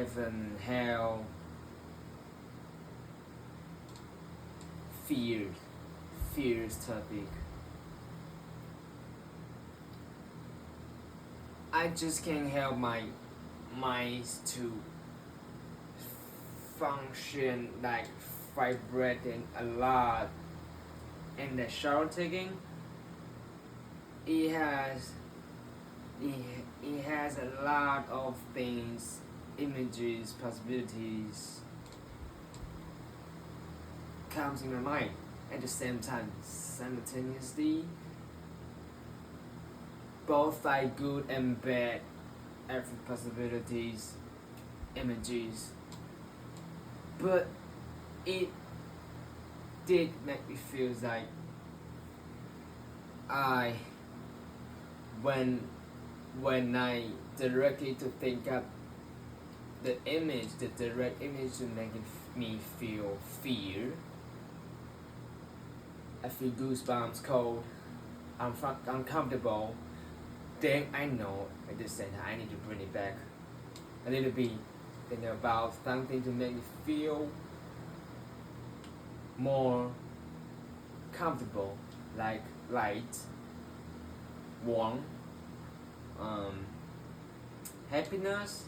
haven't held fears topic. I just can't help my mind to function like vibrating a lot. And the shower taking, it has a lot of things, images, possibilities comes in my mind at the same time, simultaneously. Both are good and bad, every possibilities, images. But it did make me feel like when I directly to think up the direct image to make me feel fear. I feel goosebumps, cold, uncomfortable. Then I know at the same time I need to bring it back a little bit, think about something to make me feel more comfortable, like light, warm, happiness,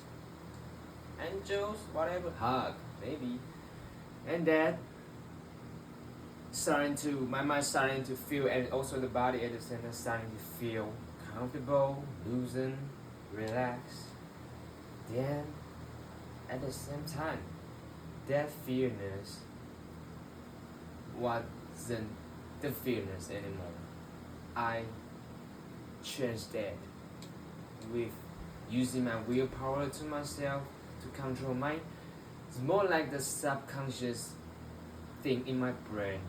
angels, whatever, hug, maybe. And that my mind starting to feel, and also the body at the same time starting to feel comfortable, loosen, relax. Then at the same time, that fearness wasn't the fearness anymore. I changed that with using my willpower to myself to control mind. It's more like the subconscious thing in my brain.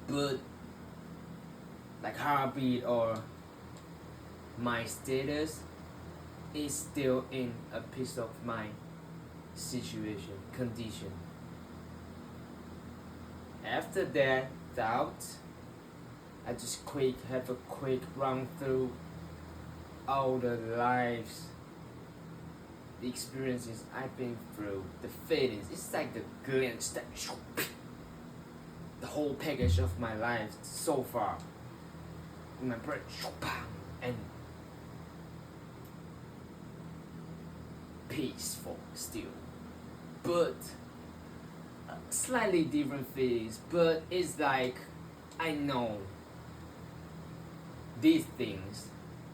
But like heartbeat or my status is still in a peace of mind situation, condition. After that doubt, I just have a quick run through all the lives, the experiences I've been through, the feelings. It's like the glance that the whole package of my life so far in my brain, and peaceful still, but slightly different feelings. But it's like I know these things.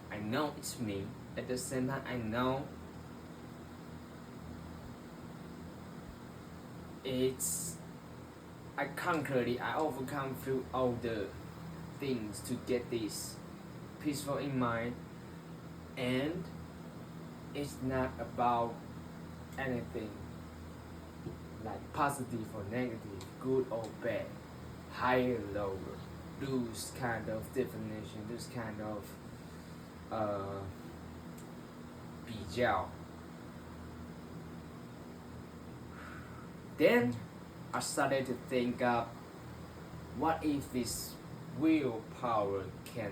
I know it's me. At the same time, I know I conquered it. I overcome through all the things to get this peaceful in mind, and it's not about anything like positive or negative, good or bad, higher, lower. Those kind of definition, those kind of 比较. Then I started to think up, what if this willpower can,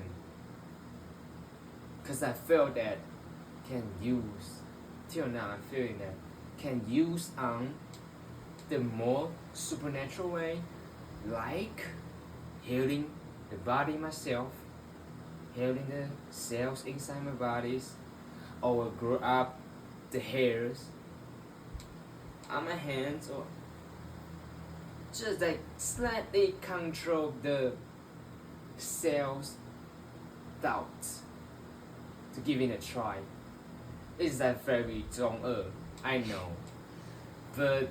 because I felt that can use, till now I'm feeling that, can use on the more supernatural way, like healing the body myself, healing the cells inside my bodies, or grow up the hairs on my hands, or just like slightly control the cells thoughts to give it a try. It's like very 中二, I know, but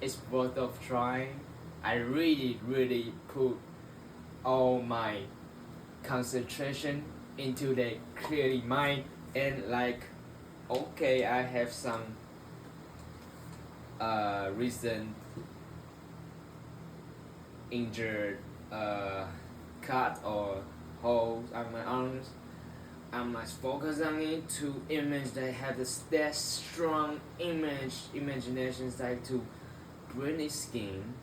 it's worth of trying. I really put all my concentration into the clearly mind, and like, okay, I have some recent injured cut or holes on my arms. I must focus on it to image that have that strong imaginations, like to bring the skin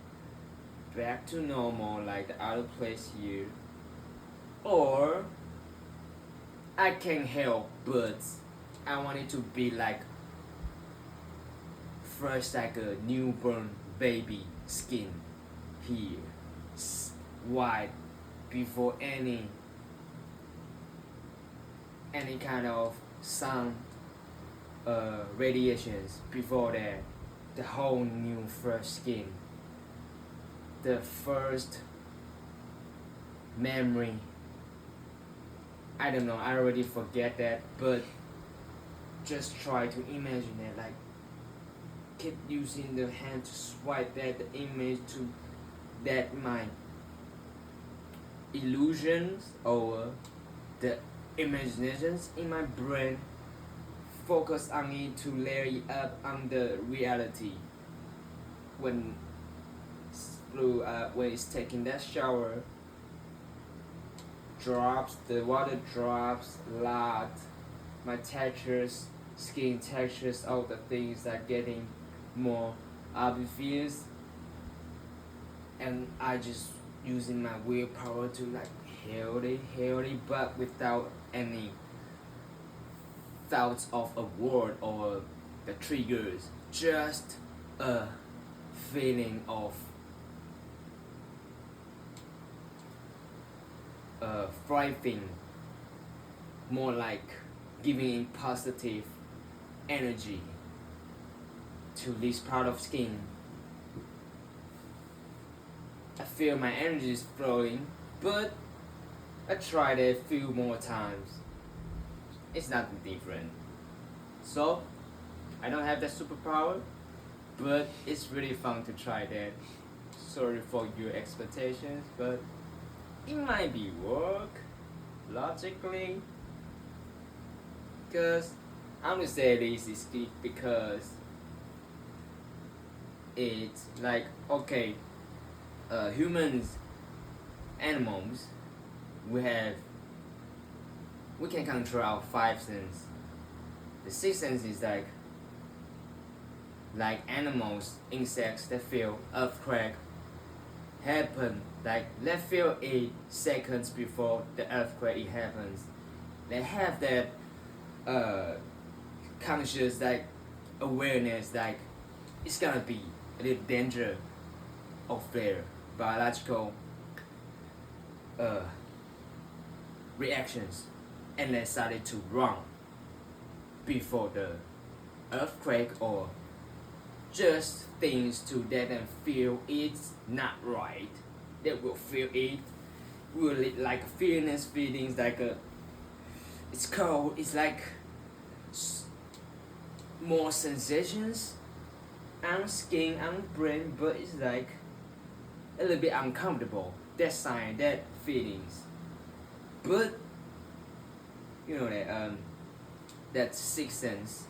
back to normal like the other place here. Or I can't help but I want it to be like fresh like a newborn baby skin here, white before any kind of sun radiations. Before that, the whole new fresh skin, the first memory. I don't know, I already forget that, but just try to imagine it, like keep using the hand to swipe that the image to that my illusions or the imaginations in my brain, focus on it to layer it up on the reality. When it's taking that shower, drops, the water drops a lot, my textures, skin textures, all the things are getting more obvious, and I just using my willpower to like heal it, but without any thoughts of a word or the triggers, just a feeling of thriving, more like giving positive energy to this part of skin. I feel my energy is flowing, but I tried it a few more times. It's not different. So I don't have that superpower, but it's really fun to try that. Sorry for your expectations, but it might be work logically. Because I'm gonna say this is because it's like, okay, humans, animals, we can control our five senses. The sixth sense is like animals, insects that feel earthquake happen, like they feel 8 seconds before the earthquake it happens. They have that conscious like awareness, like it's gonna be a little danger of their biological reactions, and they started to run before the earthquake, or just things to let them feel it's not right. They will feel it, will like feelings like it's cold, it's like more sensations on skin, on brain, but it's like a little bit uncomfortable. That sign, that feelings. But you know that sixth sense,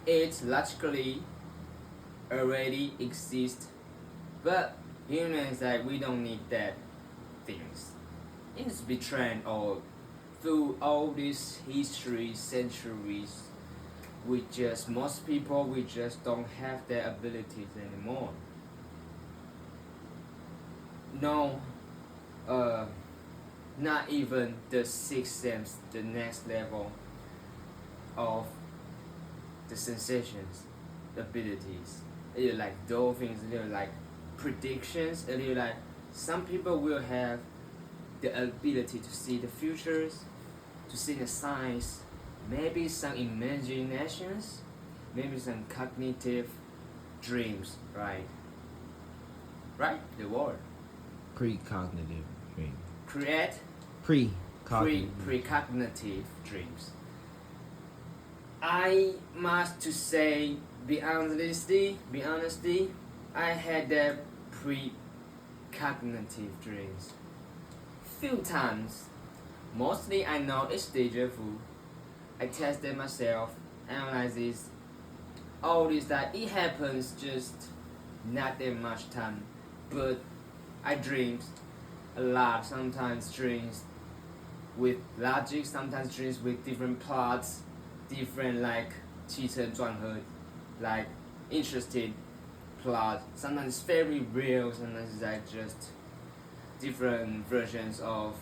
it logically already exists, but humans like we don't need that things. It's been trained or through all these histories, centuries. Most people, we just don't have their abilities anymore. No, not even the sixth sense, the next level of the sensations, abilities. It's like dolphins, they're like predictions, they're like some people will have the ability to see the futures, to see the signs, maybe some imaginations, maybe some cognitive dreams, right? Right? The word. Precognitive dream. Create precognitive dreams. I must to say, be honesty, I had that precognitive dreams. Few times. Mostly I know it's deja vu. I tested myself, analyze this, all this that it happens just not that much time. But I dream a lot, sometimes dreams with logic, sometimes dreams with different plots, different like 起承转合, like interesting plot. Sometimes very real, sometimes it's like just different versions of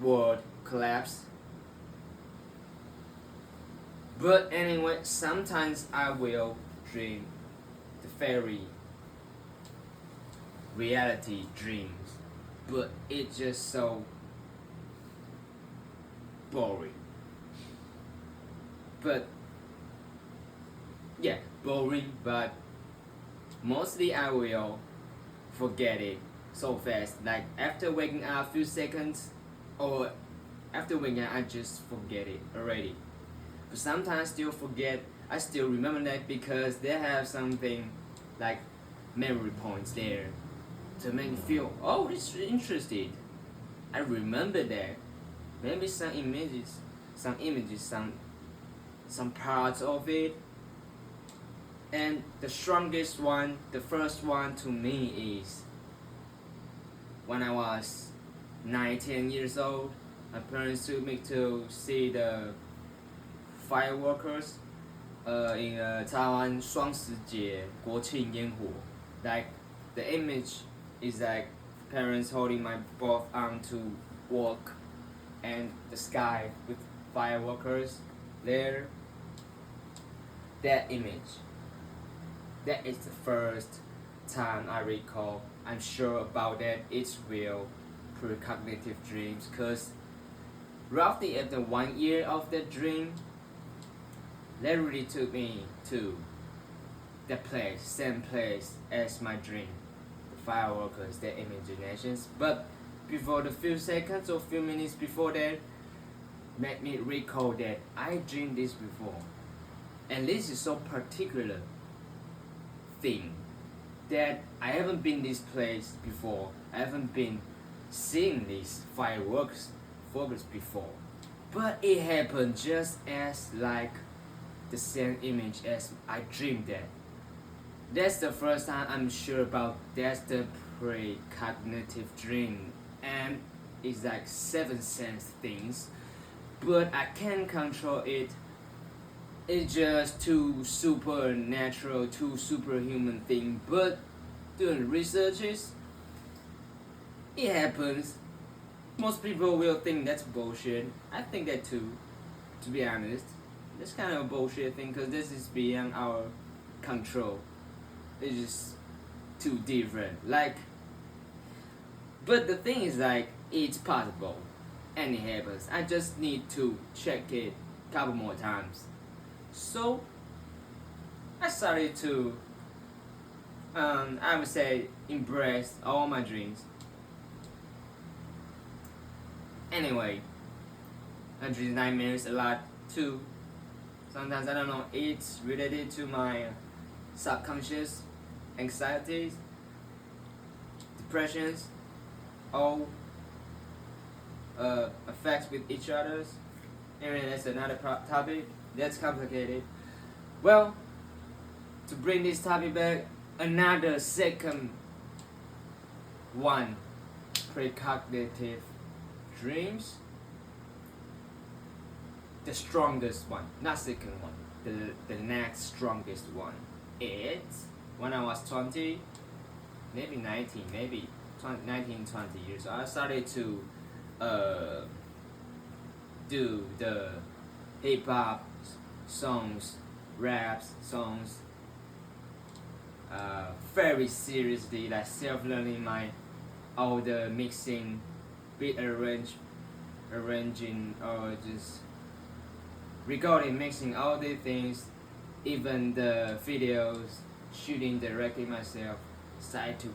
word collapse. But anyway, sometimes I will dream, the fairy reality dreams, but it's just so boring. But yeah, boring, but mostly I will forget it so fast. Like after waking up a few seconds, or after waking up I just forget it already. But sometimes still forget, I still remember that because they have something like memory points there to make me feel, oh, it's interested. I remember that. Maybe some images, some parts of it. And the strongest one, the first one to me is when I was 9-10 years old. My parents took me to see the fireworks in Taiwan 双十节国庆烟火. Like the image is like parents holding my both arm to walk and the sky with fireworks there. That image. That is the first time I recall. I'm sure about that. It's real precognitive dreams, because roughly after 1 year of that dream, that really took me to the place, same place as my dream, the fireworks, the imaginations. But before the few seconds or few minutes before that, made me recall that I dreamed this before, and this is so particular thing that I haven't been this place before. I haven't been seeing these fireworks before, but it happened just as like the same image as I dreamed that. That's the first time I'm sure about. That's the precognitive dream, and it's like 7 sense things, but I can't control it. It's just too supernatural, too superhuman thing. But doing researches, it happens. Most people will think that's bullshit. I think that too, to be honest. That's kind of a bullshit thing, because this is beyond our control. It's just too different. Like, but the thing is, like, it's possible and it happens. I just need to check it a couple more times. So I started to I would say embrace all my dreams. Anyway, I dream nightmares a lot too. Sometimes I don't know, it's related to my subconscious anxieties, depressions, all affects with each other's. Anyway, that's another topic. That's complicated. Well, to bring this topic back, another second one, precognitive dreams. The strongest one, not second one, the next strongest one. It's when I was 20, maybe 19, maybe 19, 20 years old. I started to do the hip hop songs, raps, songs, very seriously, like self-learning all the mixing, beat arranging, or just recording, mixing, all the things, even the videos, shooting directly myself, started to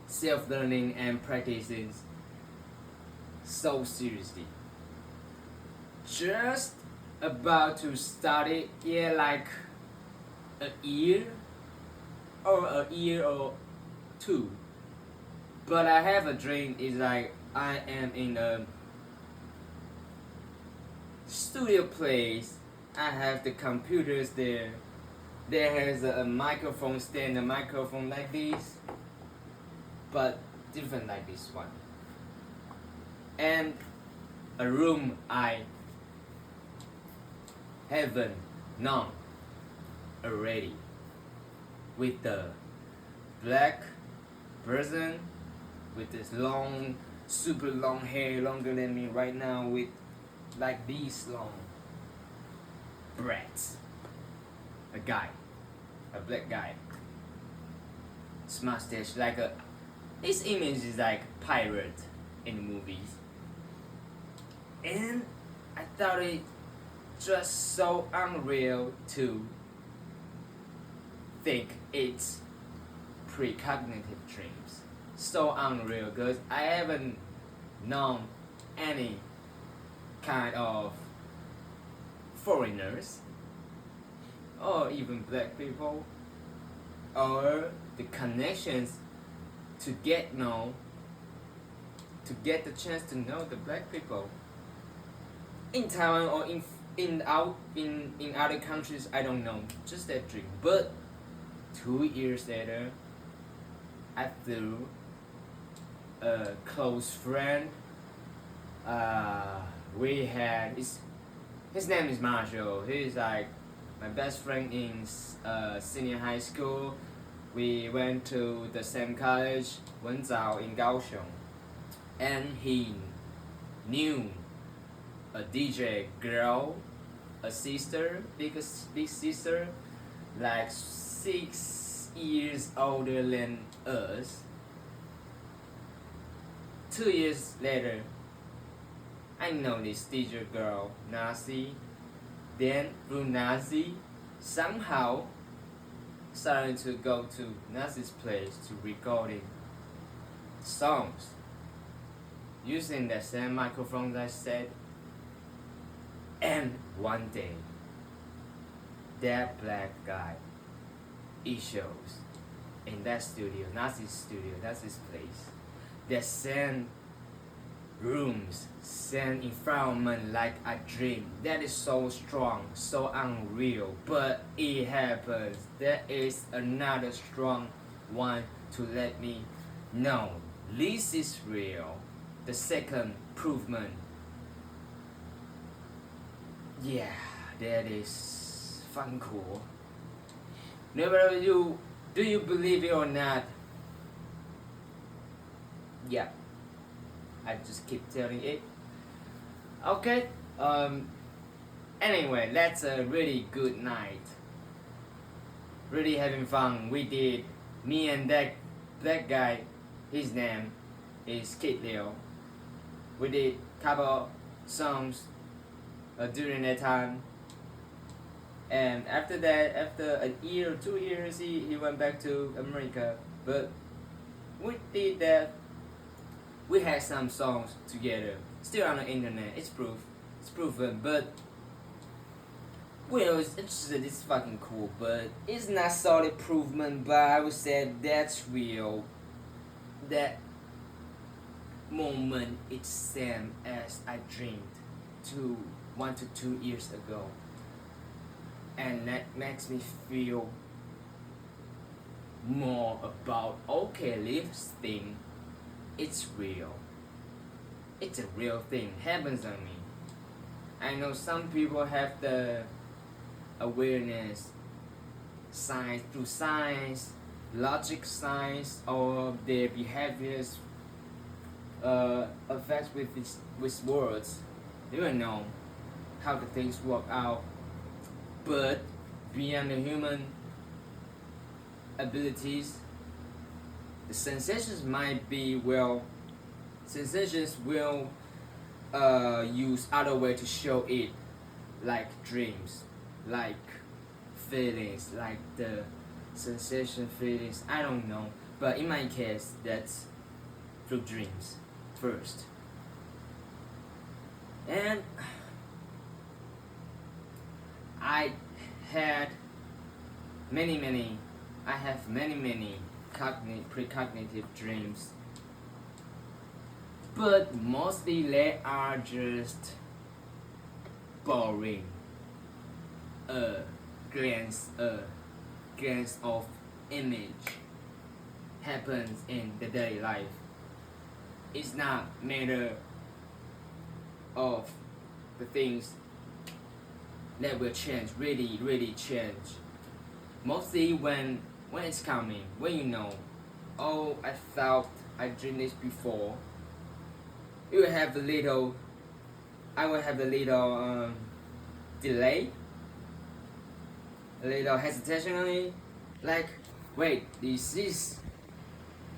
self-learning and practicing so seriously. Just about to start it, yeah, like a year or two. But I have a dream, is like I am in a studio place. I have the computers there. There has a microphone stand, a microphone like this, but different like this one. And a room I haven't known already, with the black person with this long, super long hair, longer than me right now, with like these long braids. A guy a black guy. His mustache like a. His image is like pirate in the movies, and I thought it just so unreal to think it's precognitive dreams. So unreal because I haven't known any kind of foreigners or even black people or the connections to get the chance to know the black people in Taiwan or in other countries. I don't know, just that dream. But 2 years later, I threw a close friend. We had his name is Marshall. He's like my best friend in senior high school. We went to the same college, Wenzhou in Kaohsiung, and he knew a DJ girl, a sister, big sister, like 6 years older than us. 2 years later, I know this DJ girl, Nazi. Then through Nazi, somehow started to go to Nazi's place to recording songs using the same microphones I said. And one day, that black guy, he shows in that studio, Nazi's place, the same rooms, same environment like a dream. That is so strong, so unreal, but it happens. There is another strong one to let me know this is real. The second provement. Yeah, that is fucking cool. Never do you believe it or not? Yeah, I just keep telling it. Okay. Anyway, that's a really good night. Really having fun. We did. Me and that guy. His name is Kid Leo. We did couple songs during that time. And after that, after a year or 2 years, he went back to America. But we did that. We had some songs together, still on the internet. It's proven. But well, it's fucking cool. But it's not solid provement. But I would say that's real. That moment it's same as I dreamed 1 to 2 years ago, and that makes me feel more about okay, this thing. It's real. It's a real thing. Happens on me. I know some people have the awareness, science through science, logic science, or their behaviors affects with words. They don't know how the things work out. But beyond the human abilities, the sensations might be sensations will use other way to show it, like dreams, like feelings, like the sensation feelings. I don't know, but in my case, that's through dreams first. And I have many precognitive dreams, but mostly they are just boring. A glance of image happens in the daily life. It's not matter of the things that will change, really change. Mostly when it's coming, when you know, oh, I thought I dreamed this before. I will have a little delay, a little hesitation on it, Like, wait, this is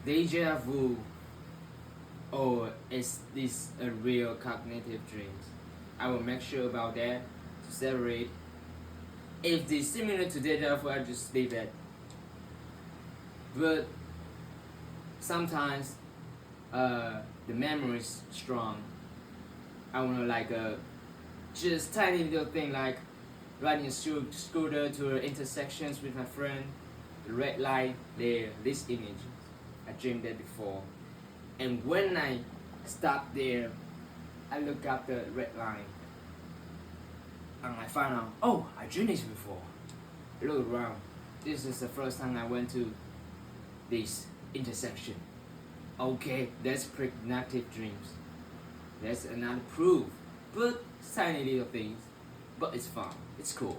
deja vu, or is this a real cognitive dream? I will make sure about that to separate. If it's similar to deja vu, I just leave that. But sometimes the memory is strong. I wanna like just tiny little thing like riding a scooter to intersections with my friend. The red light there, this image. I dreamed that before. And when I stop there, I look up the red line. And I find out, oh, I dreamed this before. I look around. This is the first time I went to this intersection. Okay, that's precognitive dreams. That's another proof. But tiny little things. But it's fun. It's cool.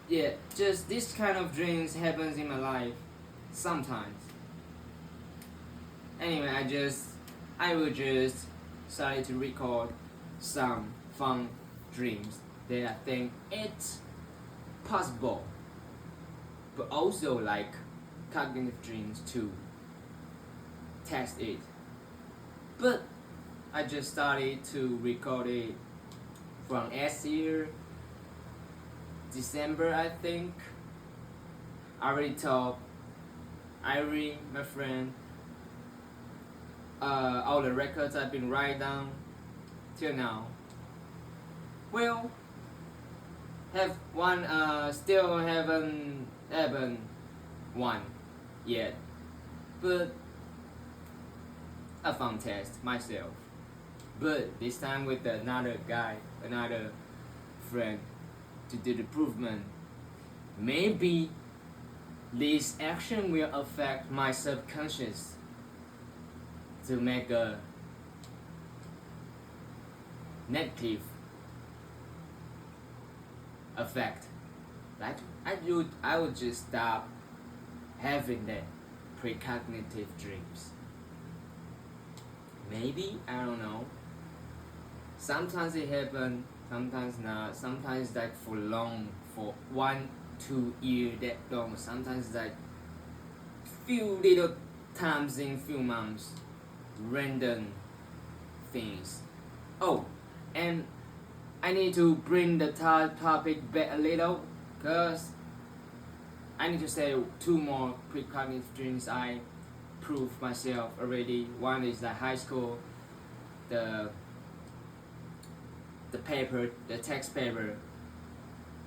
Yeah, just this kind of dreams happens in my life sometimes. Anyway, I will just start to record some fun dreams that I think it's possible, but also like cognitive dreams to test it. But I just started to record it from last year, December I think. I already told Irene, my friend, all the records I've been writing down till now. Well, have one still haven't one yet, but I found test myself. But this time with another guy, another friend, to do the improvement. Maybe this action will affect my subconscious to make a negative effect. Like I would just stop having that precognitive dreams. Maybe, I don't know. Sometimes it happen, sometimes not. Sometimes like for long, for 1-2 years that long. Sometimes like few little times in few months. Random things. Oh, and I need to bring the topic back a little, cause I need to say 2 more precognitive dreams I proved myself already. One is the high school, the paper, the text paper.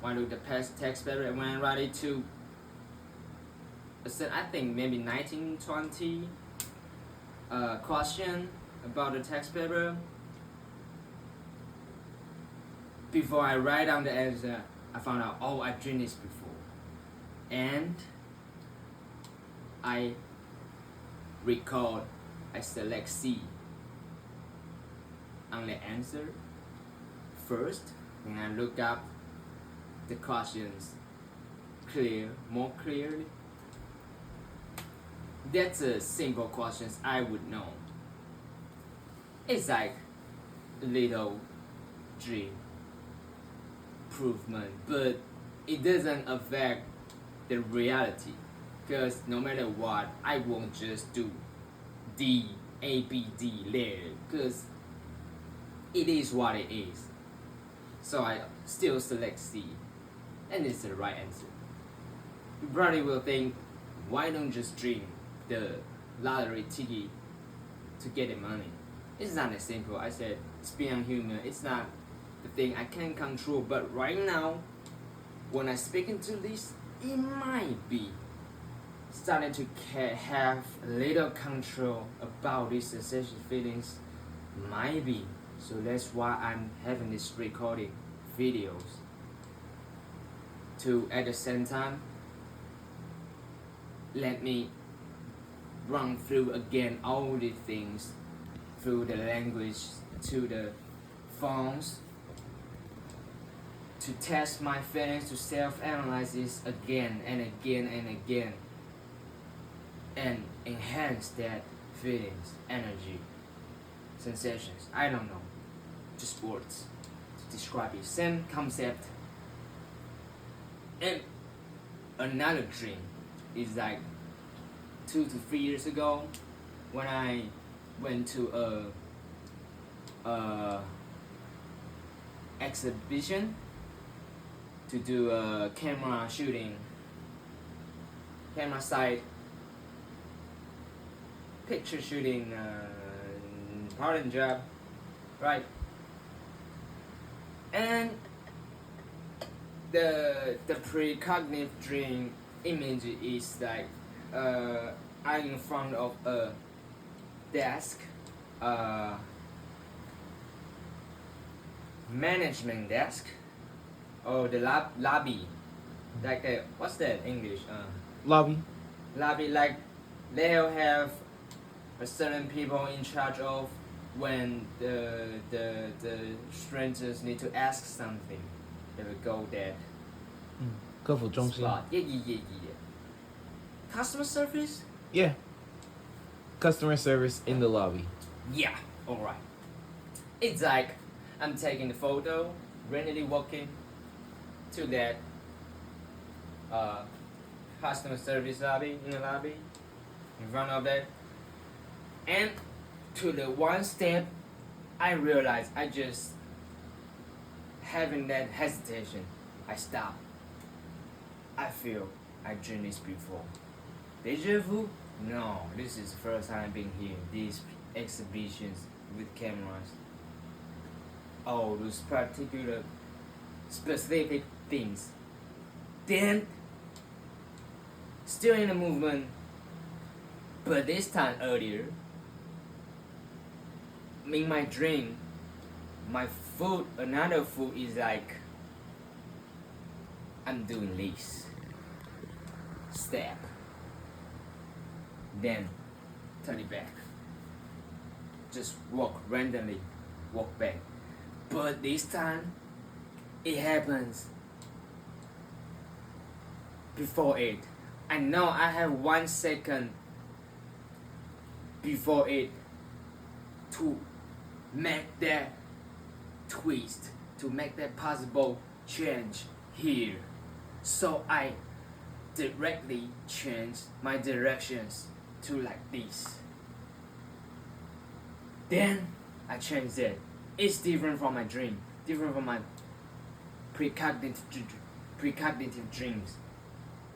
One of the text paper, and when I write it to, I think maybe 1920 question about the text paper. Before I write down the answer, I found out, oh, I dreamed this before. And I record, I select C on the answer first, and I look up the questions more clearly. That's a simple questions I would know. It's like a little dream improvement, but it doesn't affect the reality, because no matter what, I won't just do D, A, B, D later, because it is what it is. So I still select C, and it's the right answer. You probably will think, why don't you just dream the lottery ticket to get the money? It's not that simple. I said it's beyond human. It's not the thing I can control. But right now, when I speak into this, it might be starting to have a little control about these sensation feelings. Might be. So that's why I'm having this recording videos. To at the same time, let me run through again all the things, through the language to the phones, to test my feelings, to self-analyze this again and again and again, and enhance that feelings, energy, sensations. I don't know, just words to describe it. Same concept. And another dream is like 2 to 3 years ago when I went to a exhibition to do a camera shooting, camera side, picture shooting, part-time job, right? And the precognitive dream image is like I'm in front of a desk, management desk, or the lobby, like what's that English? Lobby. Lobby, like they'll have a certain people in charge of when the strangers need to ask something. They will go there. 客服中心. Spot. Yeah. Customer service? Yeah. Customer service in the lobby. Yeah, alright. It's like I'm taking the photo, randomly walking to that customer service lobby, in the lobby, in front of that. And to the one step, I realized I just having that hesitation. I stop. I feel I dreamed this before. Deja vu? No, this is the first time I've been here. These exhibitions with cameras. Oh, those particular specific things. Then, still in the movement, but this time earlier, in my dream, my foot, another foot is like, I'm doing this. Step. Then, turn it back. Just walk randomly, walk back. But this time, it happens before it. I know I have 1 second before it to make that twist, to make that possible change here. So I directly change my directions to like this. Then I change it. It's different from my dream, different from my precognitive dreams.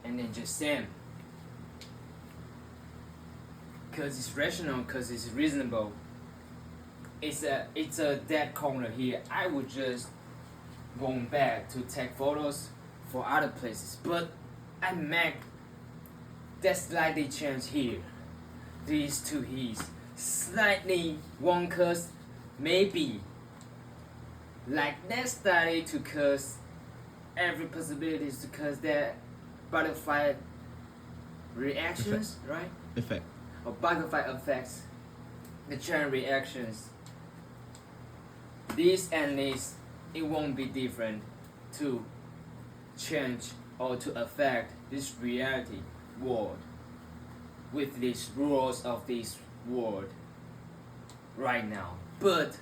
And then just same. Cause it's rational, cause it's reasonable. It's a dead corner here. I would just going back to take photos for other places, but I make that slightly change here. These two he's slightly one curse, maybe like that study to curse every possibility to curse that butterfly reactions, right? Effect. Or butterfly effects, the chain reactions. This and this, it won't be different to change or to affect this reality world with these rules of this world right now. But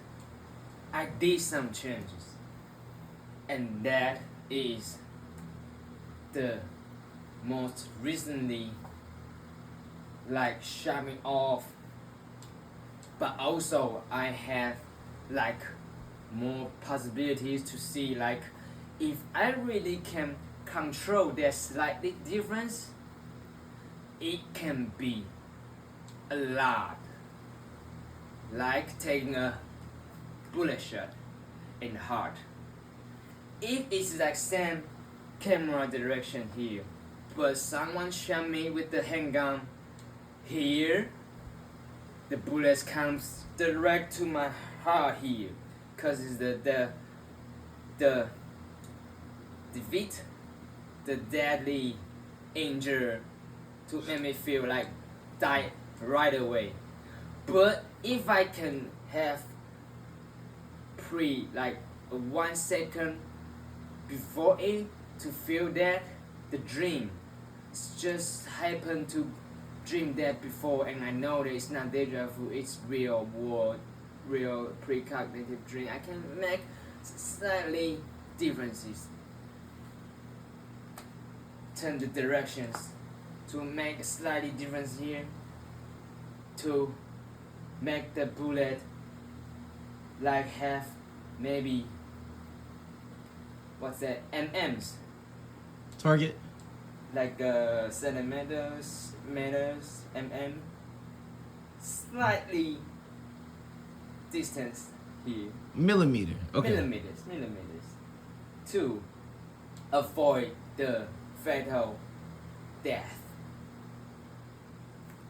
I did some changes, and that is the most recently like shut me off, but also I have like more possibilities to see like if I really can control that slightly difference, it can be a lot, like taking a bullet shot in the heart. If it's like same camera direction here, but someone shot me with the handgun here, the bullets comes direct to my heart here, cause it's the defeat, the deadly injury to make me feel like die right away. But if I can have like 1 second before it to feel that the dream, it's just happened to dream that before, and I know that it's not deja vu, it's real world, real precognitive dream. I can make slightly differences, turn the directions to make a slightly difference here, to make the bullet like have maybe what's that, mm's, Target. like centimeters, meters, slightly distance here, Millimeter. Okay. millimeters, to avoid the fatal death.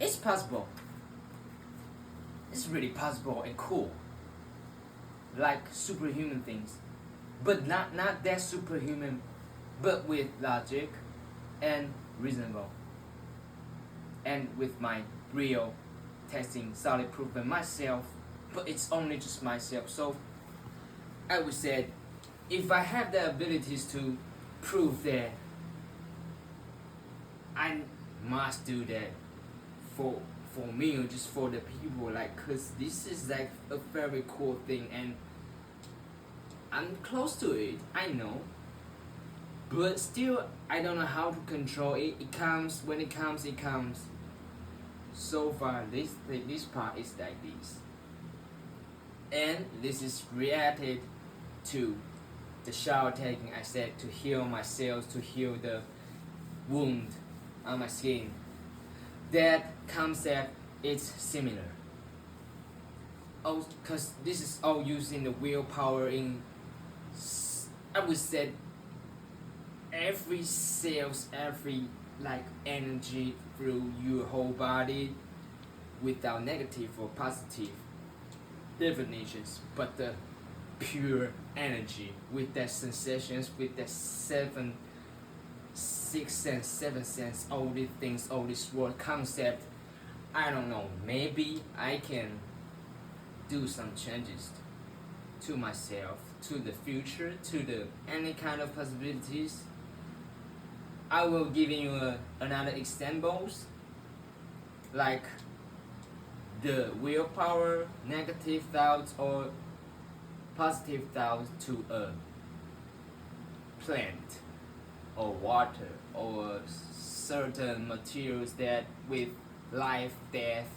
It's possible. It's really possible and cool. Like superhuman things. But not that superhuman, but with logic and reasonable. And with my real testing, solid proof by myself, but it's only just myself. So I would say, if I have the abilities to prove that, I must do that for me or just for the people, like, cause this is like a very cool thing and I'm close to it, I know, but still I don't know how to control it. It comes when it comes, it comes. So far this part is like this, and this is related to the shower taking. I said to heal my cells, to heal the wound on my skin. That concept is similar. Oh, cause this is all using the willpower in, I would say, every cells, every like energy through your whole body, without negative or positive definitions, but the pure energy with that sensations, with that six sense, seven sense, all these things, all this word concept. I don't know, maybe I can do some changes to myself, to the future, to the any kind of possibilities. I will give you another examples, like the willpower, negative thoughts or positive thoughts to a plant or water or certain materials that with life, death,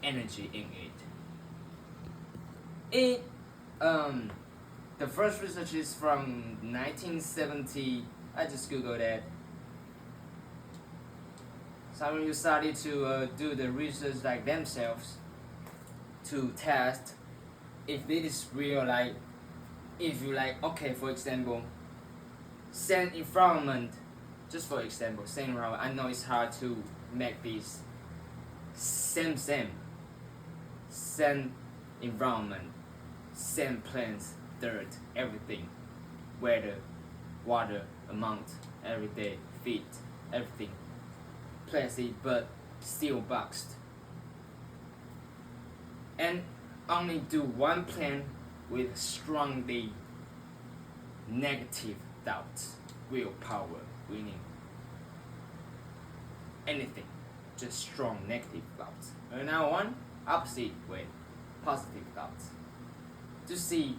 energy in it. The first research is from 1970. I just googled that. Some of you started to do the research like themselves to test if it is real. Like, if you like, okay, for example, same environment. Just for example, same environment. I know it's hard to make this same environment, same plants, dirt, everything, weather, water, amount, everyday, feed, everything, plastic, but still boxed. And only do one plant with strongly negative thoughts, willpower, winning, anything, just strong negative thoughts. And now one opposite way, positive thoughts, to see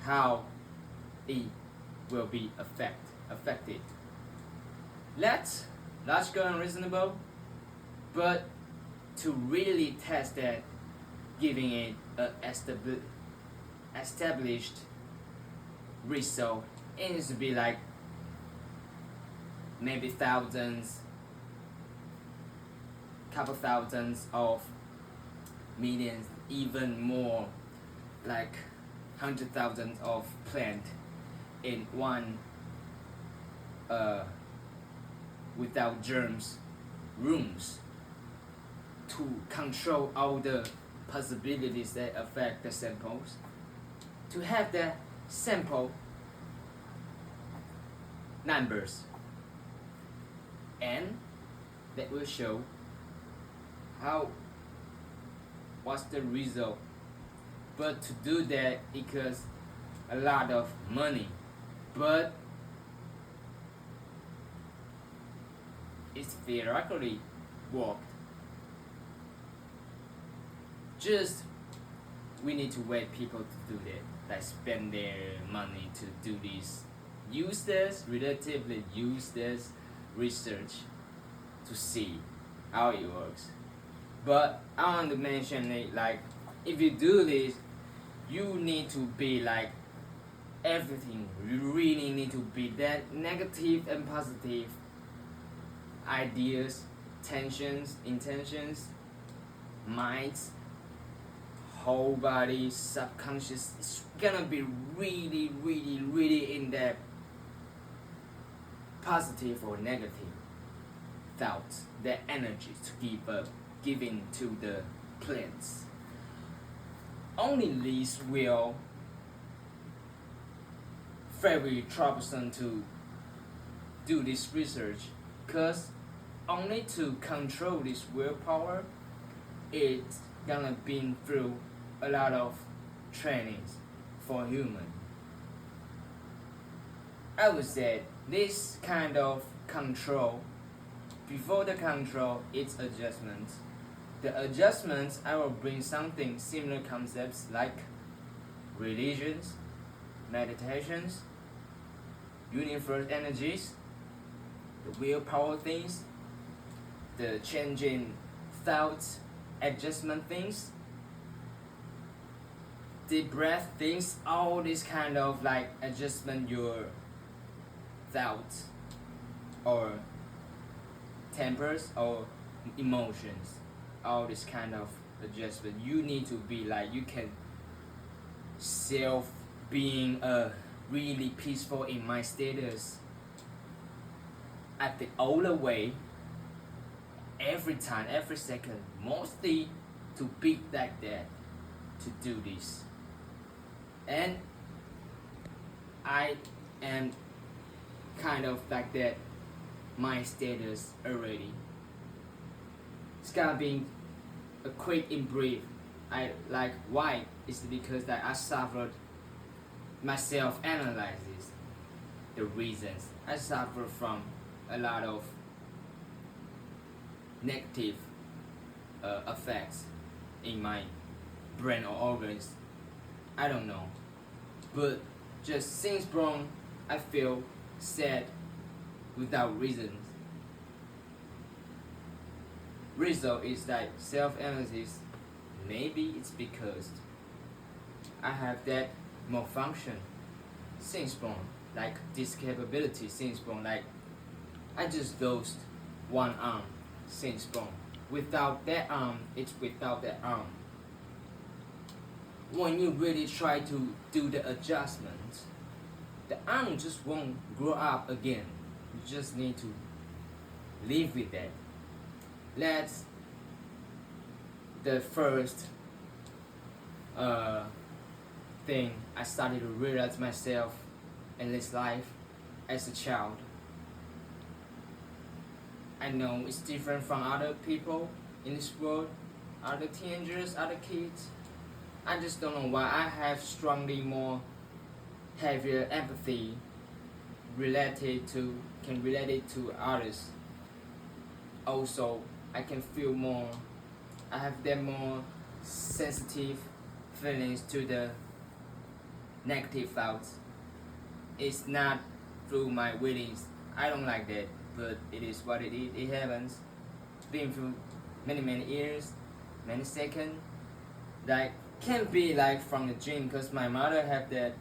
how it will be affected. That's logical and reasonable, but to really test that, giving it a established result, it needs to be like maybe thousands, couple thousands of millions, even more, like 100,000 of plant in one without germs rooms, to control all the possibilities that affect the samples, to have the sample numbers, and that will show what's the result. But to do that, it costs a lot of money, but it's theoretically worked. Just we need to wait people to do that, like spend their money to do this, relatively use this research to see how it works. But I want to mention it, like, if you do this, you need to be like everything. You really need to be that negative and positive ideas, tensions, intentions, minds, whole body, subconscious. It's gonna be really, really, really in depth, positive or negative thoughts, the energy to give into the plants. Only these will very troublesome to do this research, because only to control this willpower, it's gonna be through a lot of trainings for human. I would say this kind of control, before the control, it's adjustments. The adjustments, I will bring something similar concepts like religions, meditations, universe energies, the willpower things, the changing thoughts, adjustment things, deep breath things, all this kind of like adjustment your thoughts or tempers or emotions, all this kind of adjustment. You need to be like, you can self being a really peaceful in my status at the older way, every time, every second, mostly to be like that, to do this. And I am kind of like that, my status already. It's gonna be a quick and brief. I like why? It's because that I suffered myself analyzes the reasons. I suffer from a lot of negative effects in my brain or organs. I don't know, but just since born, I feel sad without reasons. Result is that self-analysis. Maybe it's because I have that malfunction since born, like this capability since born. Like I just lost one arm since born. Without that arm, it's without that arm. When you really try to do the adjustment, the arm just won't grow up again. You just need to live with that. That's the first thing I started to realize myself in this life as a child. I know it's different from other people in this world, other teenagers, other kids. I just don't know why I have strongly more heavier empathy can relate it to others. Also, I can feel more, I have that more sensitive feelings to the negative thoughts. It's not through my willings. I don't like that, but it is what it is. It happens. It's been through many years, many seconds. Like can't be like from the gym, because my mother had that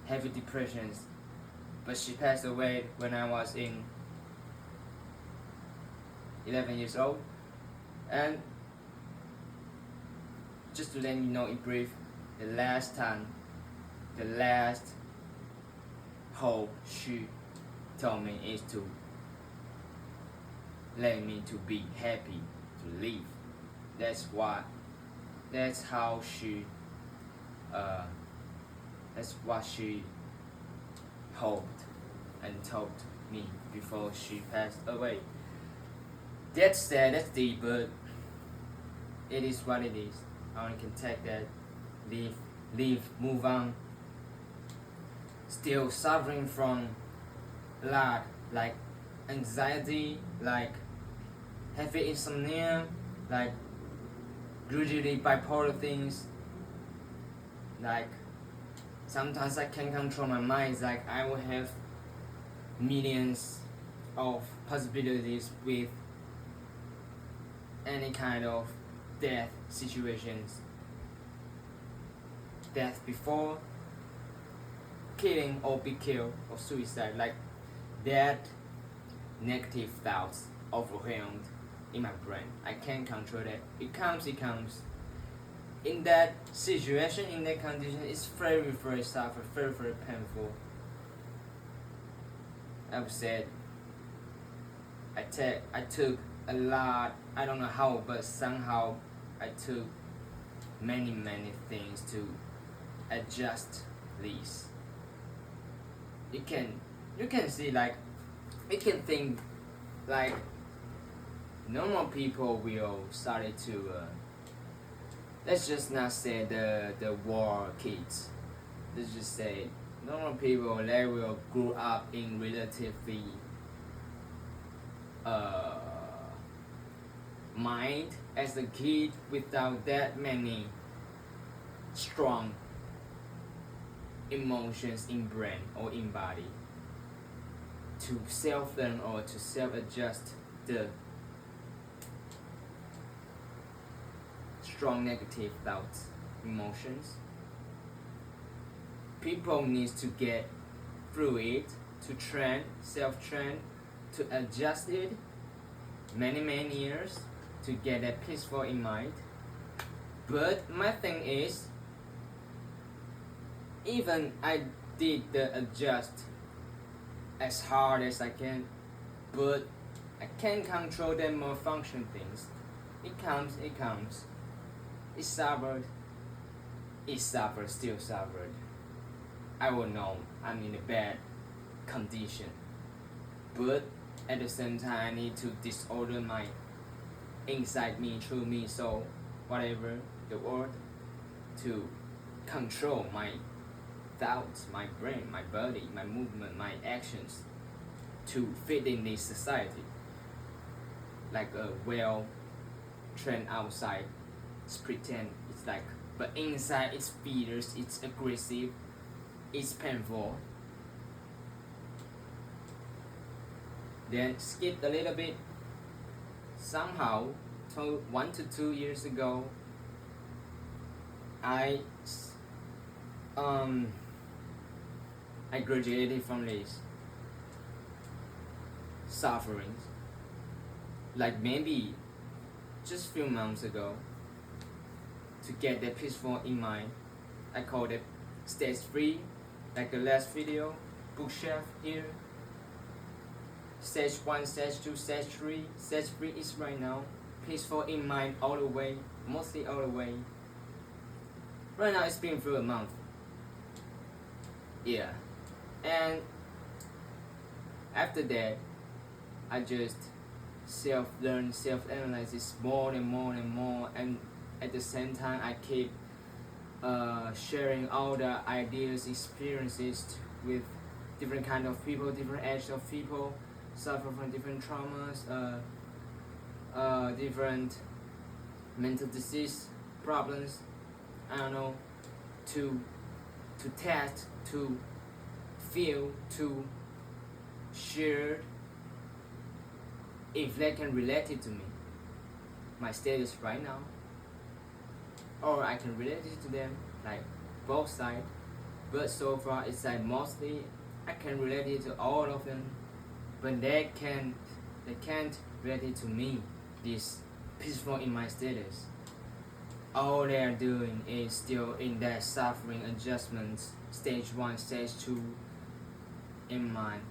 heavy depressions, but she passed away when I was in 11 years old. And just to let you know in brief, the last hope she told me is to let me to be happy, to live. That's how she that's what she hoped and told me before she passed away. That's sad, that's deep, but it is what it is. I only can take that, live, move on. Still suffering from a lot, like anxiety, like heavy insomnia, like usually bipolar things. Like sometimes I can't control my mind. It's like I will have millions of possibilities with any kind of death situations. Death before, killing or be killed, or suicide, like that negative thoughts overwhelmed in my brain. I can't control that. It comes. In that situation, in that condition, it's very, very suffer, very, very painful. I would say I took a lot, I don't know how, but somehow I took many things to adjust this. You can see, like, you can think like normal people will start to let's just not say the war kids. Let's just say normal people, they will grow up in relatively mind as a kid without that many strong emotions in brain or in body to self-learn or to self-adjust the strong negative thoughts, emotions. People need to get through it, to train, self-train, to adjust it many years to get that peaceful in mind. But my thing is, even I did the adjust as hard as I can, but I can't control the more function things. It comes. It suffered, still suffered. I will know I'm in a bad condition, but at the same time I need to disorder my inside me, through me, soul, whatever the word, to control my thoughts, my brain, my body, my movement, my actions, to fit in this society. Like a well trained outside, it's pretend it's like, but inside it's fierce, it's aggressive, it's painful. Then skip a little bit. Somehow, 1 to 2 years ago, I graduated from this sufferings. Like maybe just few months ago, to get that peaceful in mind. I called it stage 3, like the last video, bookshelf here. Stage 1, stage 2, stage 3. Stage 3 is right now, peaceful in mind all the way, mostly all the way. Right now it's been through a month. Yeah. And after that, I just self-learn, self-analyze more and more, and at the same time I keep sharing all the ideas, experiences with different kind of people, different age of people, suffer from different traumas, different mental disease problems. I don't know, to test, to feel, to share if they can relate it to me, my status right now, or I can relate it to them, like both sides. But so far it's like mostly I can relate it to all of them, but they can't relate it to me, this peaceful in my status. All they are doing is still in that suffering adjustments, stage 1, stage 2 in mind,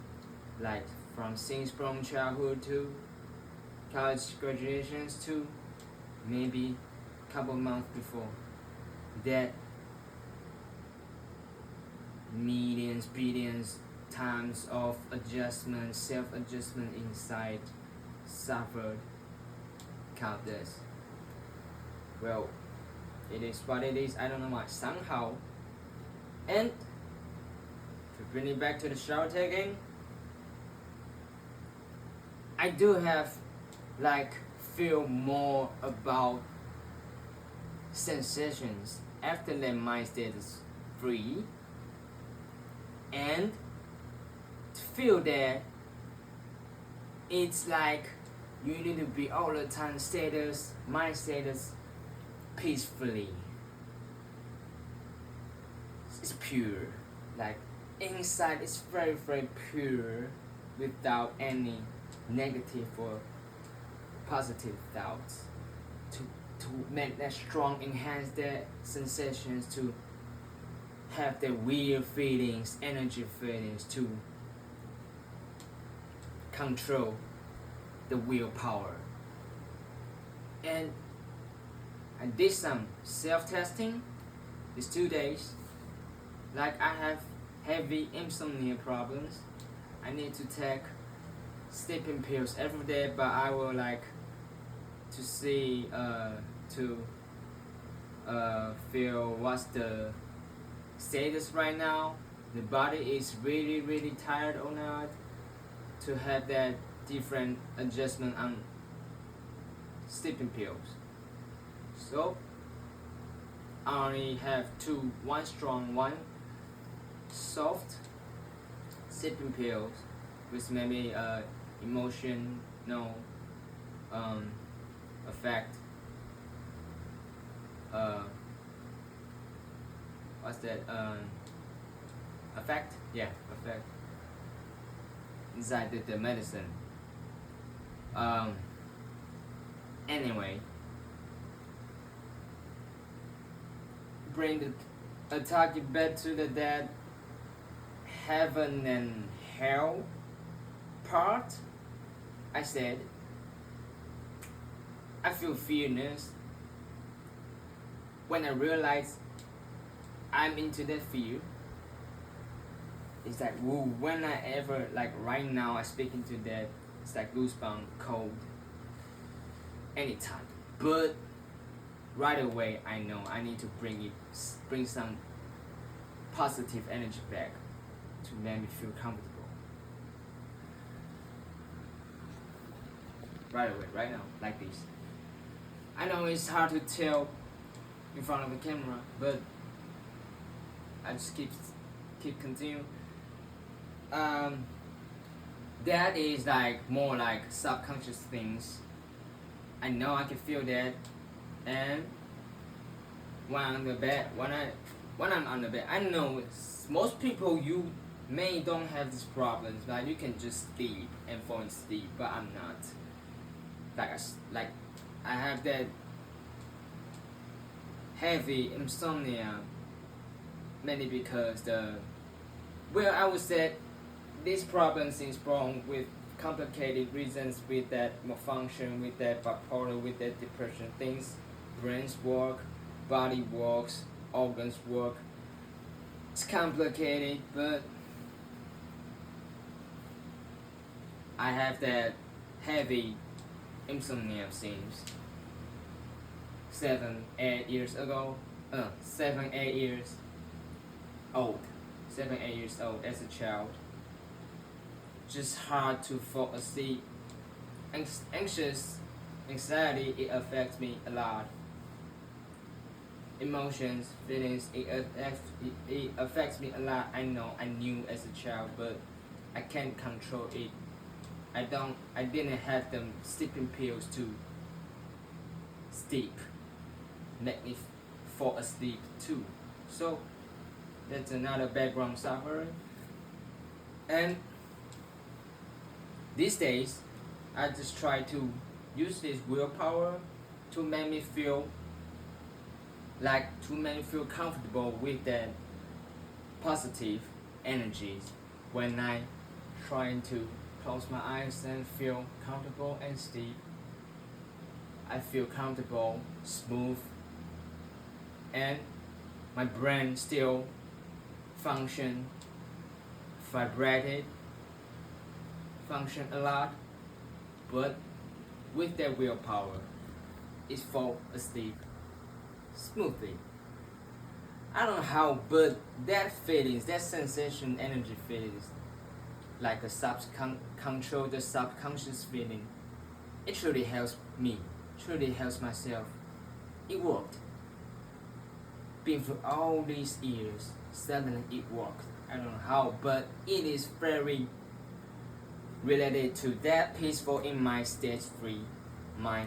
like from childhood to college graduations to maybe couple months before that. Millions, billions times of adjustment, self-adjustment inside, suffered countless. Well, it is what it is. I don't know why. Somehow, and to bring it back to the shower taking, I do have like feel more about sensations after that my status free, and to feel that it's like you need to be all the time mind status peacefully. It's pure. Like inside it's very very pure without any negative or positive thoughts. To make that strong, enhance their sensations, to have the real feelings, energy feelings, to control the willpower. And I did some self-testing these 2 days. Like I have heavy insomnia problems. I need to take sleeping pills every day, but I will like to see to feel what's the status right now. The body is really really tired or not, to have that different adjustment on sleeping pills. So I only have one strong, one soft sleeping pills with maybe emotional effect. What's that? Effect? Yeah, effect. Inside the medicine. Anyway, bring the target back to the dead heaven and hell part. I said I feel fearness when I realize I'm into that fear. It's like, whoa, when I ever, like right now I speak into that, it's like goosebump, cold, anytime. But right away I know I need to bring some positive energy back to make me feel comfortable. Right away, right now, like this. I know it's hard to tell in front of the camera, but I just keep continuing. That is like more like subconscious things. I know I can feel that, and when I'm on the bed, when I'm on the bed, I know most people you may don't have these problems, but you can just sleep and fall asleep. But I'm not. Like I have that heavy insomnia, mainly because I would say this problem is born with complicated reasons, with that malfunction, with that bipolar, with that depression things. Brains work, body works, organs work. It's complicated, but I have that heavy insomnia since 7-8 years ago. 7-8 years old. 7-8 years old as a child. Just hard to fall asleep. Anxious, anxiety, it affects me a lot. Emotions, feelings, it affects me a lot. I knew as a child, but I can't control it. I didn't have them sleeping pills to sleep, make me fall asleep too. So that's another background suffering. And these days, I just try to use this willpower to make me feel comfortable with that positive energies. When I trying to close my eyes and feel comfortable and sleep, I feel comfortable, smooth, and my brain still function a lot, but with that willpower, it fall asleep smoothly. I don't know how, but that feelings, that sensation, energy feelings, like control the subconscious feeling, it truly helps me, truly helps myself. It worked. Been for all these years, suddenly it worked. I don't know how, but it is very related to that peaceful in my stage 3, my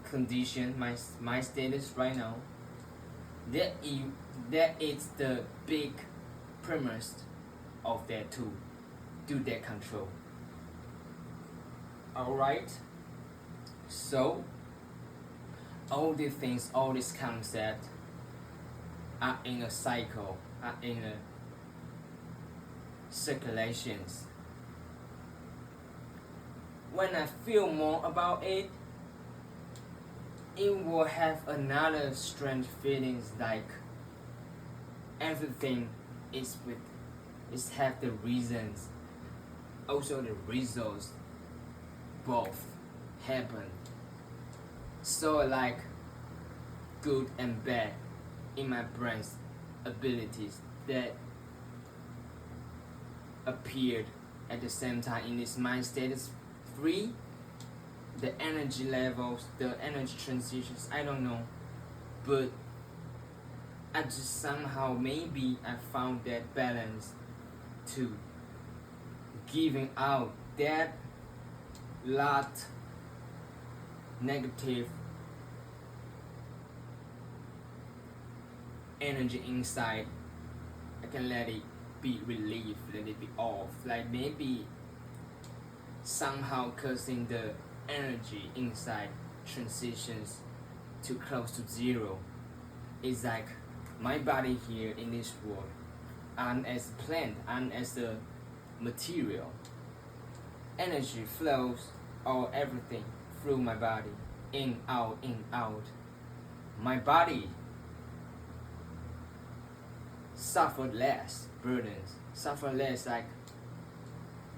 condition, my status right now. That is the big premise of that to do that control. Alright, so all these things, all these concepts are in a cycle, are in a circulations. When I feel more about it, it will have another strange feelings, like everything is have the reasons, also the results both happen. So like good and bad in my brain's abilities that appeared at the same time in this mind status 3. The energy levels, the energy transitions, I don't know, but I just somehow maybe I found that balance to giving out that lot negative energy inside. I can let it be relieved, let it be off, like maybe somehow causing the energy inside transitions to close to zero. It's like my body here in this world, and as a plant and as a material, energy flows or everything through my body, in out, in out. My body suffered less burdens, suffer less like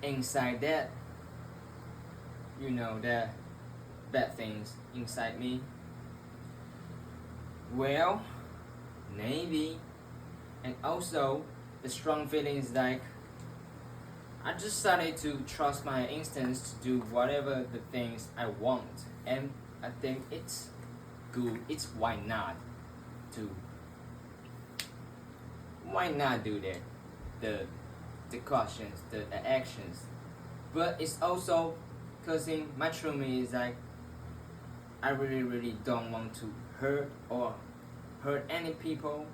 inside that, you know, the bad things inside me. Well, maybe, and also the strong feeling is like I just started to trust my instincts to do whatever the things I want, and I think it's good. It's why not do that, the cautions, the actions, but it's also causing my true me is like I really don't want to hurt any people.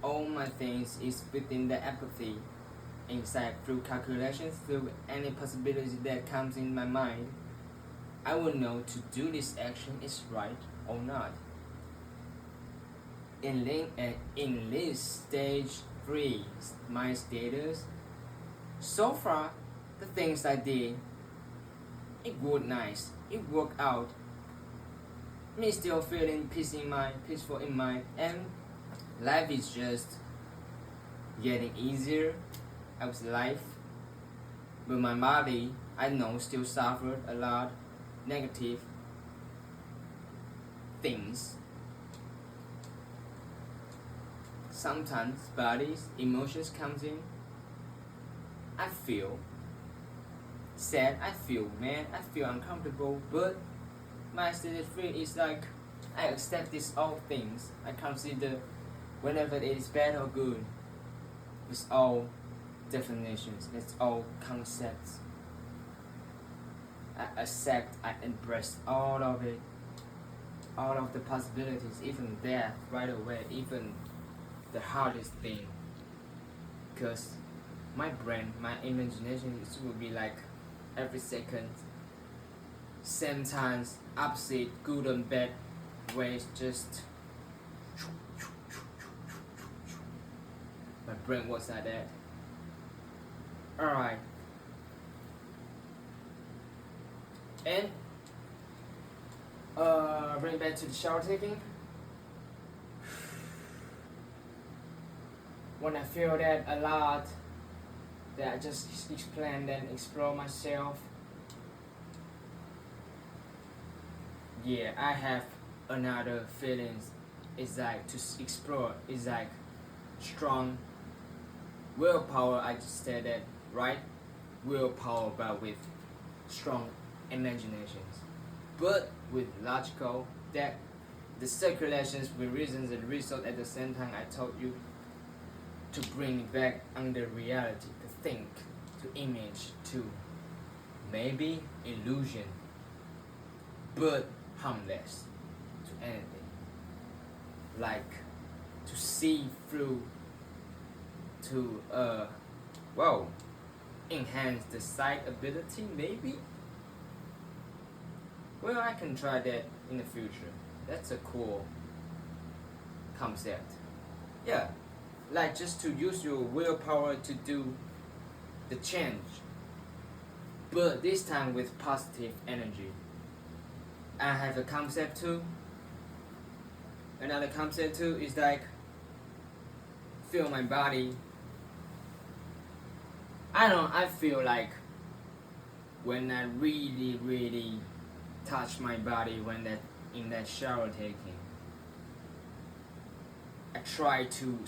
All my things is within the empathy inside, through calculations, through any possibility that comes in my mind. I will know to do this action is right or not. In this stage 3, my status, so far the things I did, it worked nice, it worked out. Me still feeling peaceful in mind, and life is just getting easier as life. But my body, I know, still suffered a lot negative things. Sometimes body's emotions comes in. I feel sad, I feel mad, I feel uncomfortable, but my stage 3 is like I accept these all things. I consider whenever it is bad or good. It's all definitions, it's all concepts. I accept, I embrace all of it, all of the possibilities, even death right away, even the hardest thing. Because my brain, my imagination, it will be like every second, same times, opposite, good and bad ways, just my brain works like that. Alright. And bring back to the shower taking. When I feel that a lot, that I just explain and explore myself. Yeah, I have another feelings. It's like to explore. It's like strong willpower. I just said that, right? Willpower, but with strong imaginations, but with logical, that the circulations with reasons and result at the same time. I told you to bring it back under reality, to think, to image to maybe illusion, but harmless to anything. Like to see through, to enhance the sight ability maybe. Well, I can try that in the future. That's a cool concept. Yeah, like just to use your willpower to do the change, but this time with positive energy. I have a concept too. Another concept too is like feel my body. I feel like when I really touch my body when that in that shower taking, I try to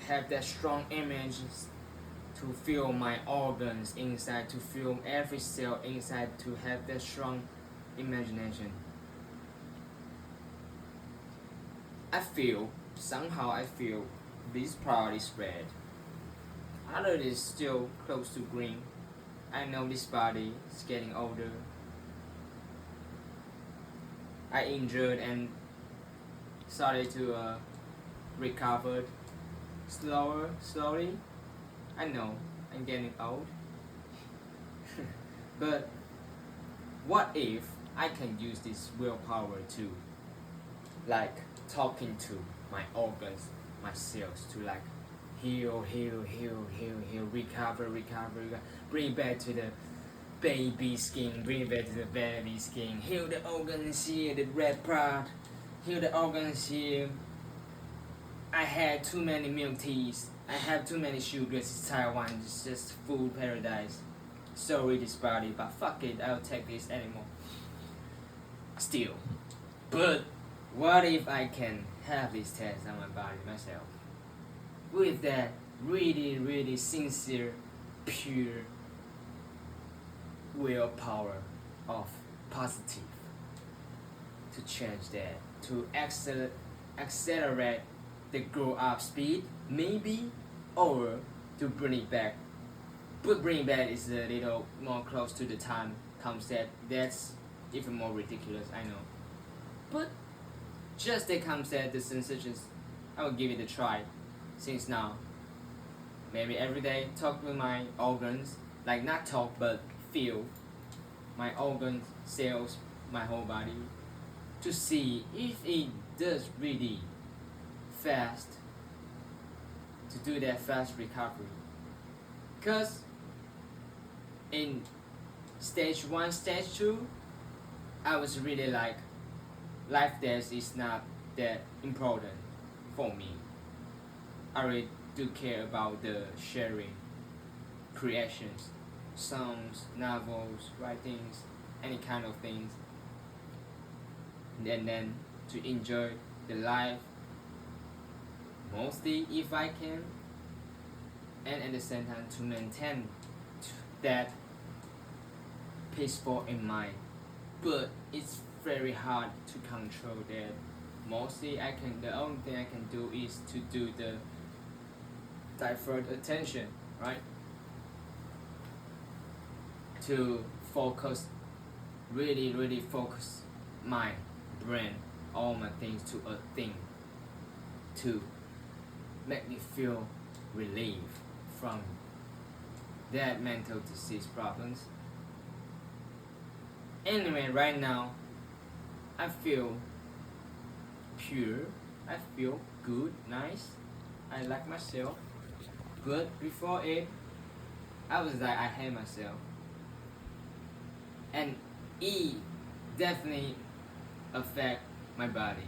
have that strong image to feel my organs inside, to feel every cell inside, to have that strong imagination. Somehow I feel this part is red, other is still close to green. I know this body is getting older. I injured and started to recover slowly. I know I'm getting old. But what if I can use this willpower to like talking to my organs, my cells to like heal, recover, bring back to the baby skin, bring back to the baby skin, heal the organs here, the red part, heal the organs here. I had too many milk teas, I have too many sugars, it's Taiwan, it's just food paradise. Sorry this body, but fuck it, I'll take this anymore. Still. But what if I can have this test on my body myself? With that really sincere, pure willpower of positive to change that, to accelerate the grow up speed, maybe, or to bring it back. But bring it back is a little more close to the time concept. That's even more ridiculous, I know. But just the concept, the sensations, I will give it a try. Since now, maybe every day talk with my organs, like not talk but feel my organs, cells, my whole body, to see if it does really fast, to do that fast recovery. Cause in stage 1, stage 2, I was really like, life death is not that important for me. I really do care about the sharing, creations, songs, novels, writings, any kind of things. And then to enjoy the life, mostly if I can, and at the same time to maintain that peaceful in mind. But it's very hard to control that. Mostly the only thing I can do is to do the divert attention, right? To focus, really focus my brain, all my things to a thing, to make me feel relief from that mental disease problems. Anyway, right now, I feel pure, I feel good, nice, I like myself. But before it, I was like, I hate myself. And it definitely affect my body.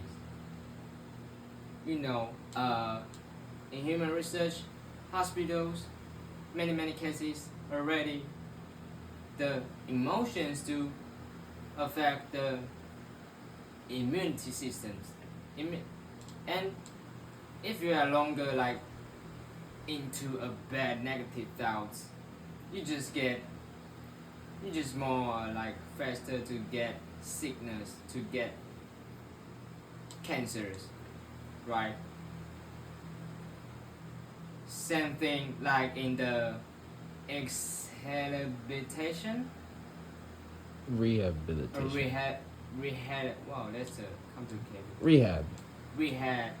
You know, in human research, hospitals, many cases already, the emotions do affect the immunity systems. And if you are longer like into a bad negative thoughts, you just more like faster to get sickness, to get cancers, right? Same thing like in the rehabilitation. Rehabilitation. Rehab. Wow, that's complicated. Rehab. Rehab.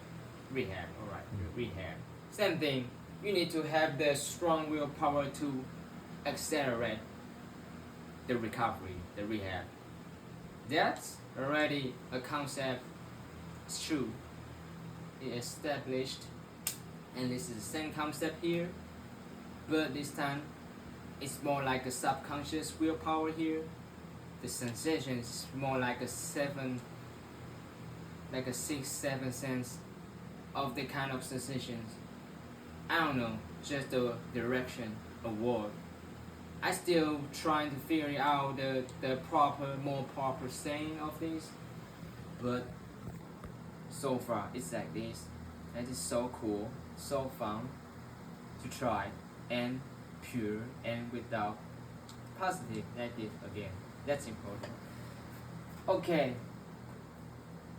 All right. Rehab. Same thing. You need to have the strong willpower to accelerate the recovery, the rehab. That's already a concept. It's true. It's established, and this is the same concept here, but this time it's more like a subconscious willpower here. The sensation is more like a 6, 7 sense of the kind of sensations. I don't know, just the direction, a word. I still trying to figure out the more proper saying of this, but so far it's like this. That is so cool, so fun to try, and pure and without positive, negative again. That's important. Okay.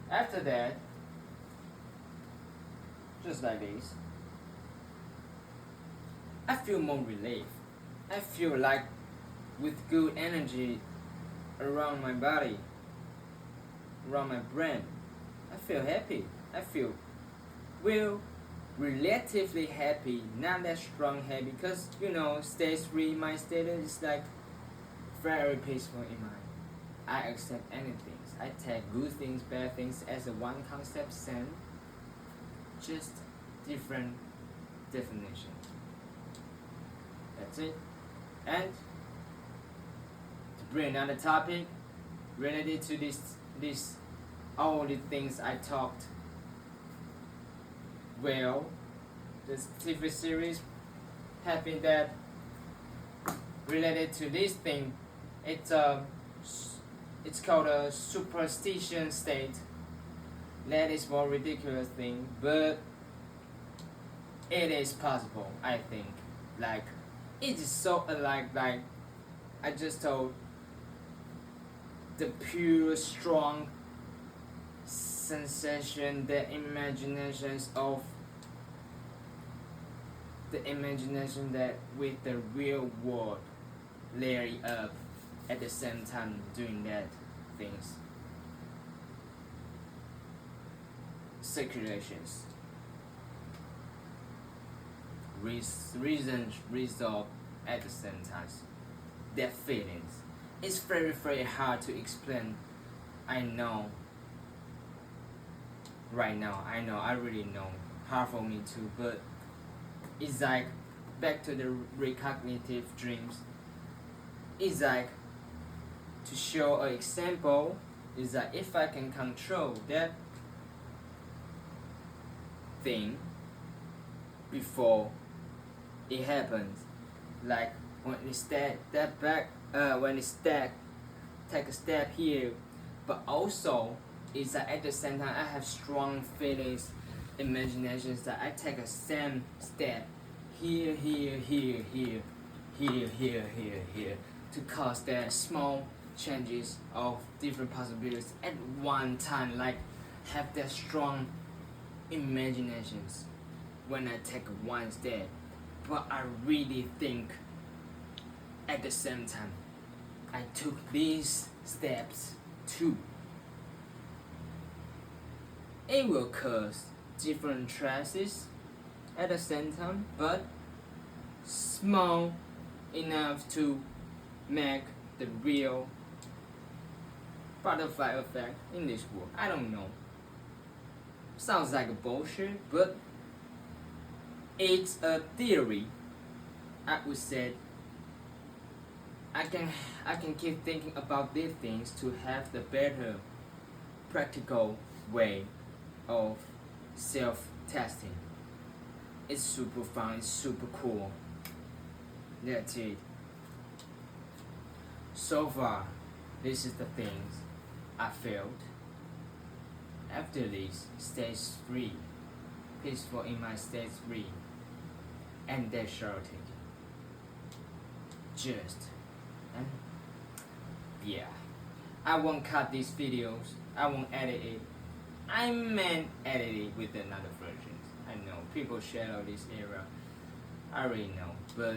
After that, just like this, I feel more relief. I feel like with good energy around my body, around my brain. I feel happy. I feel relatively happy, not that strong happy, because stage 3, my status is like very peaceful in mind. I accept anything. I take good things, bad things as a one concept same, just different definition. That's it. And to bring another topic related to this all the things I talked. Well, this TV series having that related to this thing. It's called a superstition state. That is more ridiculous thing, but it is possible. I think, like, it is so alike. Like I just told, the pure, strong sensation, the imaginations of the imagination that with the real world layer up at the same time doing that things. Circulations. Reasons resolve at the same time. Their feelings. It's very, very hard to explain. I know. Right now, I really know. Hard for me too, but it's like back to the recognitive dreams. It's like, to show an example, is that if I can control that thing before it happens, like when it's take a step here, but also is that at the same time I have strong feelings, imaginations that I take a same step here, to cause that small changes of different possibilities at one time, like have that strong imaginations when I take one step, but I really think at the same time I took these steps too. It will cause different traces at the same time, but small enough to make the real butterfly effect in this world. I don't know. Sounds like a bullshit, but it's a theory. I would say I can keep thinking about these things to have the better practical way of self-testing. It's super fun, it's super cool. That's it. So far, this is the things I felt. After this, stage 3, peaceful in my stage 3, and that shouting. And yeah, I won't cut these videos, I won't edit it. I meant edit it with another version. I know, people share all this era, I already know, but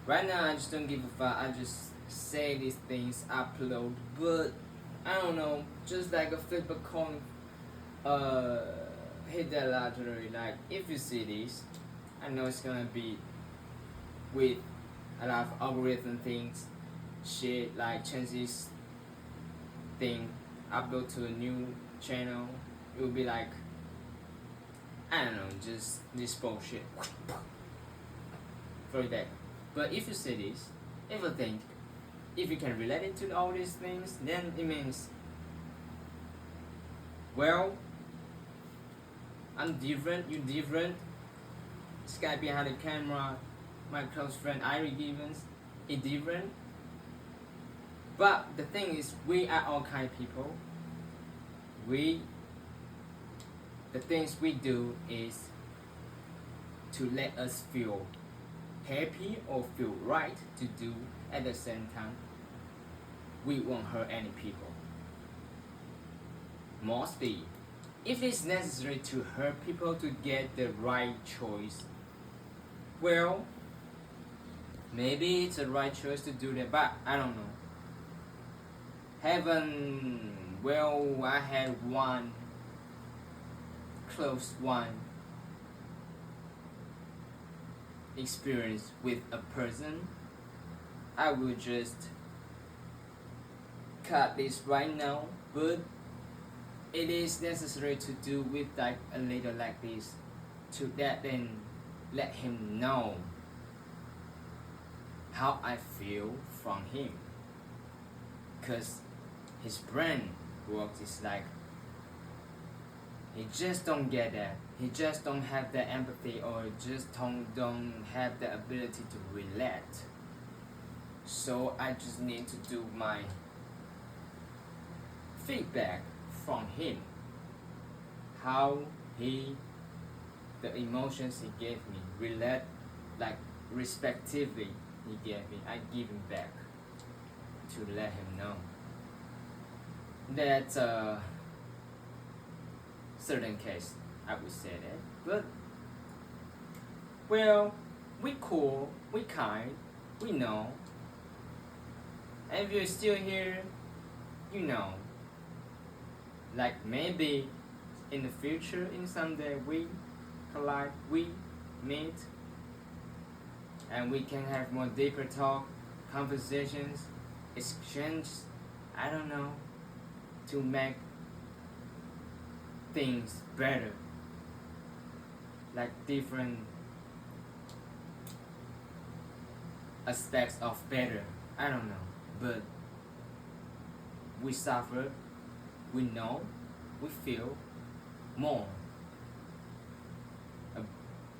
Right now, I just don't give a fuck. I just say these things, upload, but I don't know, just like a feedback coin, hit that lottery. Like, if you see this, I know it's gonna be with a lot of algorithm things, shit, like changes thing, upload to a new channel. It will be like, I don't know, just this bullshit. For that. But if you see this, if you think, if you can relate it to all these things, then it means, well, I'm different, you different. This guy behind the camera, my close friend Irie Givens, is different. But the thing is, we are all kind of people. The things we do is to let us feel happy or feel right to do at the same time. We won't hurt any people. Mostly, if it's necessary to hurt people to get the right choice, well, maybe it's the right choice to do that, but I don't know. Well, I had one close one experience with a person. I will just cut this right now, but it is necessary to do with like a little like this, to that then let him know how I feel from him, cause his brain works is like, he just don't get that. He just don't have the empathy, or just don't have the ability to relate. So I just need to do my feedback from him. How the emotions he gave me, relate, like respectively he gave me, I give him back to let him know that certain case I would say that. But well, we cool, we kind, we know. And if you're still here, you know. Like maybe in the future, in someday we collide, we meet, and we can have more deeper talk, conversations, exchange, I don't know, to make things better, like different aspects of better, I don't know, but we suffer, we know, we feel more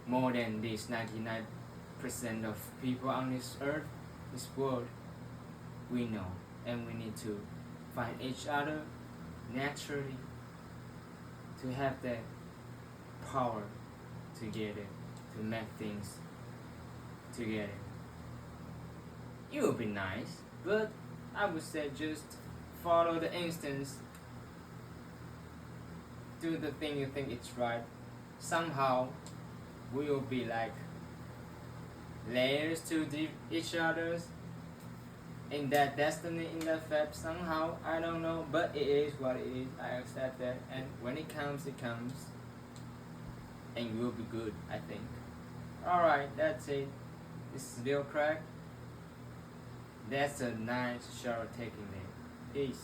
than this 99% of people on this earth, this world. We know, and we need to find each other naturally, to have that power together, to make things together. It would be nice, but I would say just follow the instance, do the thing you think it's right. Somehow we will be like layers to each other's in that destiny, in that fate somehow, I don't know, but it is what it is. I accept that, and when it comes, and it will be good, I think. Alright, that's it. This is lilKrake. That's a nice shower taking day. Peace.